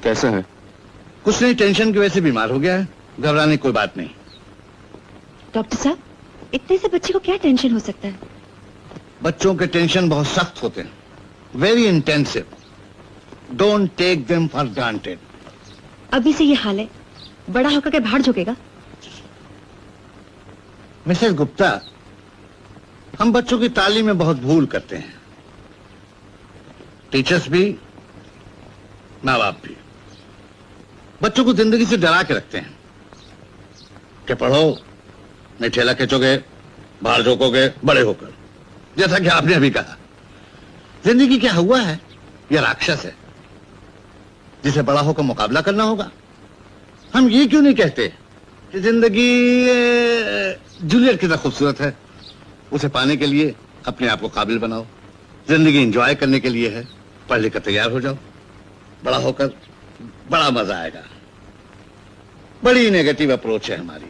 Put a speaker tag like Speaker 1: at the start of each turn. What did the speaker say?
Speaker 1: कैसा है?
Speaker 2: कुछ नहीं, टेंशन की वजह से बीमार हो गया है। घबराने की कोई बात नहीं।
Speaker 3: डॉक्टर साहब, इतने से बच्चे को क्या टेंशन हो सकता है?
Speaker 2: बच्चों के टेंशन बहुत सख्त होते हैं, very intensive. Don't take them for granted.
Speaker 3: अभी से ये हाल है, बड़ा होकर के बाहर झुकेगा।
Speaker 2: मिसेस गुप्ता, हम बच्चों की तालीम में बहुत भूल करते हैं। टीचर्स भी, माँ बाप भी। बच्चों को जिंदगी से डरा के रखते हैं कि पढ़ो, नहीं ठेला खींचोगे, बाहर झोंकोगे बड़े होकर। जैसा कि आपने अभी कहा, जिंदगी क्या हुआ है? यह राक्षस है जिसे बड़ा होकर मुकाबला करना होगा। हम ये क्यों नहीं कहते कि जिंदगी जूलियट की तरह खूबसूरत है, उसे पाने के लिए अपने आप को काबिल बनाओ। जिंदगी एंजॉय करने के लिए है, पढ़ लिख कर तैयार हो जाओ, बड़ा होकर बड़ा मजा आएगा। बड़ी नेगेटिव अप्रोच है हमारी।